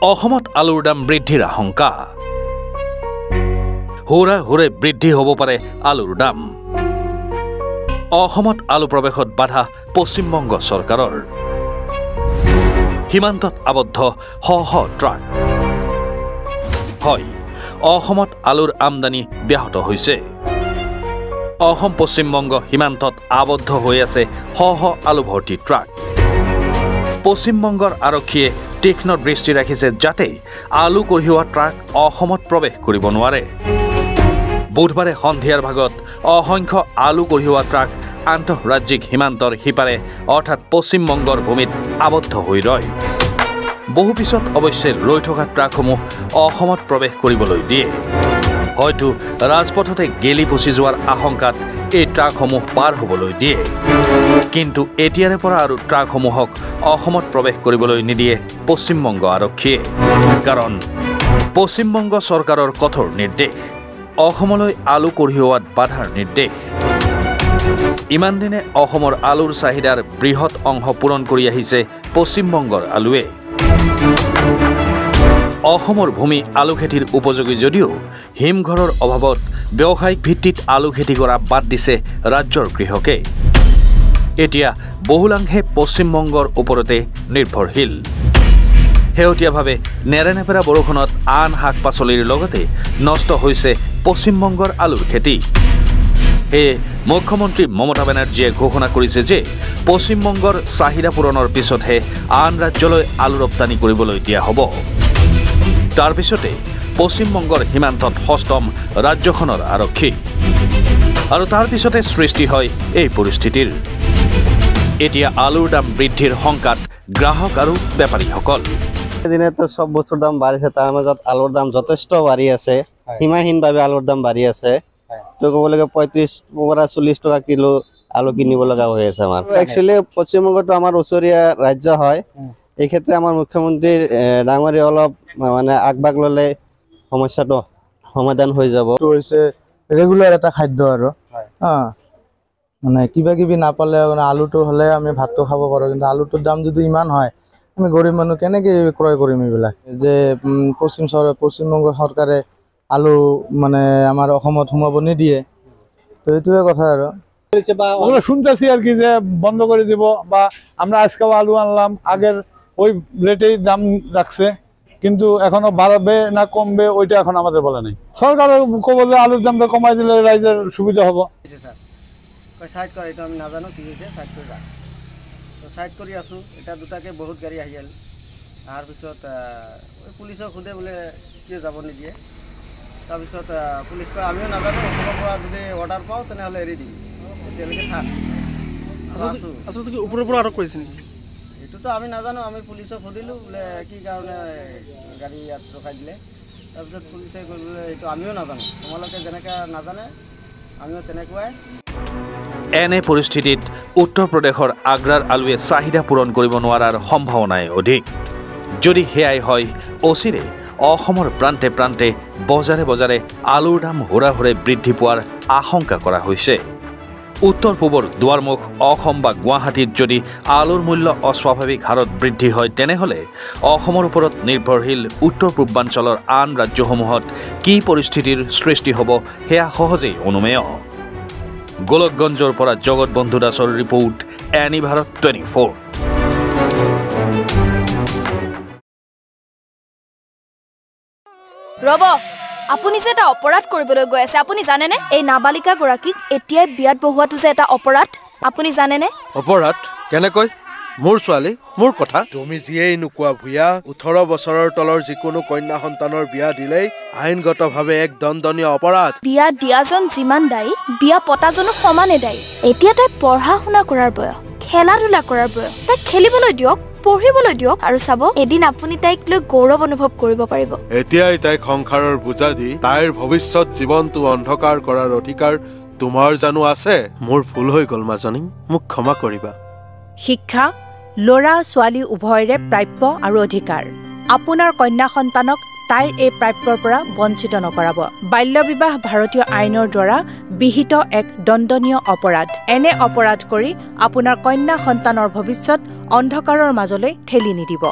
অসমত আলুৰ দাম বৃদ্ধিৰ আশংকা হুৰে বৃদ্ধি হ'ব পাৰে আলুৰ দাম অসমত আলু প্ৰৱেশত বাধা পশ্চিমবংগ চৰকাৰৰ সীমান্তত আবদ্ধ শ ট্ৰাক হয় অসমত আলুৰ আমদানি ব্যাহত হৈছে অসম পশ্চিমবংগ সীমান্তত আবদ্ধ হৈ আছে শ আলু ভৰ্তি ট্ৰাক পশ্চিমবংগৰ আৰক্ষীয়ে তীক্ষ্ণ দৃষ্টি ৰাখিছে যাতে আলু কঢ়িওৱা ট্ৰাক অসমত প্ৰৱেশ কৰিব নোৱাৰে বুধবাৰে সন্ধিয়াৰ ভাগত অসংখ্য আলু কঢ়িওৱা ট্ৰাক আন্তঃৰাজ্যিক সীমান্তৰ সিপাৰে অৰ্থাৎ পশ্চিমবংগৰ ভূমিত আবদ্ধ হৈ ৰয় বহু পিছত অৱশ্যে ৰৈ থকা ট্ৰাকসমূহ অসমত প্ৰৱেশ কৰিবলৈ দিয়ে হয়তো ৰাজপথতে গেলি পচি যোৱাৰ আশংকাত এই ট্ৰাকসমূহ পাৰ হ'বলৈ দিয়ে কিন্তু এতিয়াৰে পৰা আৰু ট্ৰাকসমূহক অসমত প্ৰৱেশ কৰিবলৈ নিদিয়ে পশ্চিমবংগ আৰক্ষীয়ে কাৰণ পশ্চিমবংগ চৰকাৰৰ কঠোৰ নিৰ্দেশ অসমলৈ আলু কঢ়িওৱাত বাধাৰ নিৰ্দেশ ইমান দিনে অসমৰ আলুৰ চাহিদাৰ বৃহৎ অংশ পূৰণ কৰি আহিছে পশ্চিমবংগৰ আলুৱে অসমৰ ভূমি আলু খেতিৰ উপযোগী যদিও হিমঘৰৰ অভাৱত ব্যৱসায়িক ভিত্তিত আলু খেতি কৰা বাদ দিছে ৰাজ্যৰ কৃষকে এতিয়া বহুলাংশে পশ্চিমবংগৰ ওপৰতে নিৰ্ভৰশীল শেহতীয়াভাৱে নেৰেনেপেৰা বৰষুণত আন শাক পাচলিৰ লগতে নষ্ট হৈছে পশ্চিমবংগৰ আলুৰ খেতি সেয়ে মুখ্যমন্ত্ৰী মমতা বেনাৰ্জীয়ে ঘোষণা কৰিছে যে পশ্চিমবংগৰ চাহিদা পূৰণৰ পিছতহে আন ৰাজ্যলৈ আলু ৰপ্তানি কৰিবলৈ দিয়া হ'ব তাৰ পিছতে পশ্চিমবংগৰ সীমান্তত হস্তম ৰাজ্যখনৰ আৰক্ষী আৰু তাৰ পিছতে সৃষ্টি হয় এই পৰিস্থিতিৰ এতিয়া আলুৰ দাম বৃদ্ধিৰ শংকাত গ্ৰাহক আৰু বেপাৰীসকল দিনে তো সব বস্তুৰ দাম বাঢ়িছে তাৰ মাজত আলুৰ দাম যথেষ্ট বাঢ়ি আছে সীমাহীনভাৱে আলুৰ দাম বাঢ়ি আছে তো ক'বলৈকে 35 পৰা 40 টকা কিলো আলু কিনিব লগা হৈ আছে আমাৰ একচুয়ালি পশ্চিমবংগটো আমাৰ ওচৰীয়া ৰাজ্য হয় এই ক্ষেত্ৰে আমাৰ মুখ্যমন্ত্ৰী ডাঙৰীয়া অলপ মানে আগবাগ ললে সমস্যাটো সমাধান হৈ যাব তো হৈছে ৰেগুলাৰ এটা খাদ্য আৰু মানে কিবা কিবি নাপালে আলুটো হলে আমি ভাতটো খাব পাৰো কিন্তু আলুটোৰ দাম যদি ইমান হয় আমি গৰীব মানুহ কেনেকৈ ক্ৰয় কৰিম এইবিলাক যে পশ্চিমবংগ চৰকাৰে আলু মানে আমাৰ অসমত সোমাব নিদিয়ে তো এইটোৱে কথা আৰু আমরা শুনতেছি আর কি যে বন্ধ করে দিব বা আমরা আজকেও আলু আনলাম আগের ওই রেটেই দাম রাখছে কিন্তু এখনো বাড়বে না কমবে ওইটা এখন আমাদের বলে নাই সরকার কব যে আলুর দামটা কমাই দিলে রাইজের সুবিধা হবো সাইড করে এটা আমি না জানো কি হয়েছে সাইড করে যাক তো সাইড কৰি আছো এটা দুটাকে বহুত গাড়ী আহি গেল তাৰপিছত ওই পুলিচক খুদে বোলে কি যাব নিদিয়ে তাৰপিছত পুলিচ কয় আমিও নাজানো ওপৰৰ পৰা যদি অৰ্ডাৰ পাওঁ তেনেহ'লে এৰি দিম তেতিয়ালৈকে থাক আচলতে কি ওপৰৰ পৰা আটক কৰিছে নেকি এইটোতো আমি নাজানো আমি পুলিচক সুধিলোঁ বোলে কি কাৰণে গাড়ী ইয়াত ৰখাই দিলে তাৰপিছত পুলিচে কৈ বোলে এইটো আমিও নাজানো তোমালোকে যেনেকৈ নাজানে আমিও তেনেকুৱাই এনে পৰিস্থিতিত উত্তৰ প্ৰদেশৰ আগ্ৰাৰ আলুৱে চাহিদা পূৰণ কৰিব নোৱাৰাৰ সম্ভাৱনাই অধিক যদি সেয়াই হয় অচিৰে অসমৰ প্ৰান্তে প্ৰান্তে বজাৰে বজাৰে আলুৰ দাম হুৰে বৃদ্ধি পোৱাৰ আশংকা কৰা হৈছে উত্তৰ পূবৰ দুৱাৰমুখ অসম বা গুৱাহাটীত যদি আলুৰ মূল্য অস্বাভাৱিক হাৰত বৃদ্ধি হয় তেনেহ'লে অসমৰ ওপৰত নিৰ্ভৰশীল উত্তৰ পূৰ্বাঞ্চলৰ আন ৰাজ্যসমূহত কি পৰিস্থিতিৰ সৃষ্টি হ'ব সেয়া সহজেই অনুমেয় গোলকগঞ্জৰ পৰা জগত বন্ধু দাসৰ ৰিপোৰ্ট এনি ভাৰত 24 ৰব আপুনি যে এটা অপৰাধ কৰিবলৈ গৈ আছে আপুনি জানেনে এই নাবালিকা গৰাকীক এতিয়াই বিয়াত বহুৱাটো যে এটা অপৰাধ আপুনি জানেনে অপৰাধ কেনেকৈ মোৰ ছোৱালী মোৰ কথা তুমি যিয়েই নোকোৱা ভূঞা 18 বছৰৰ তলৰ যিকোনো কন্যা সন্তানৰ বিয়া দিলেই আইনগতভাৱে এক দণ্ডনীয় অপৰাধ বিয়া দিয়াজন যিমান দায়ী বিয়া পতাজনো সমানে দায়ী এতিয়া তাই পঢ়া শুনা কৰাৰ বয়স খেলা ধূলা কৰাৰ বয়স তাইক খেলিবলৈ দিয়ক পঢ়িবলৈ দিয়ক আৰু চাব এদিন আপুনি তাইক লৈ গৌৰৱ অনুভৱ কৰিব পাৰিব এতিয়াই তাইক সংসাৰৰ বুজা দি তাইৰ ভৱিষ্যত জীৱনটো অন্ধকাৰ কৰাৰ অধিকাৰ তোমাৰ জানো আছে মোৰ ভুল হৈ গ'ল মাজনী মোক ক্ষমা কৰিবা শিক্ষা ল'ৰা ছোৱালী উভয়ৰে প্ৰাপ্য আৰু অধিকাৰ আপোনাৰ কন্যা সন্তানক তাইৰ এই প্ৰাপ্যৰ পৰা বঞ্চিত নকৰাব বাল্য বিবাহ ভাৰতীয় আইনৰ দ্বাৰা বিহিত এক দণ্ডনীয় অপৰাধ এনে অপৰাধ কৰি আপোনাৰ কন্যা সন্তানৰ ভৱিষ্যত অন্ধকাৰৰ মাজলৈ ঠেলি নিদিব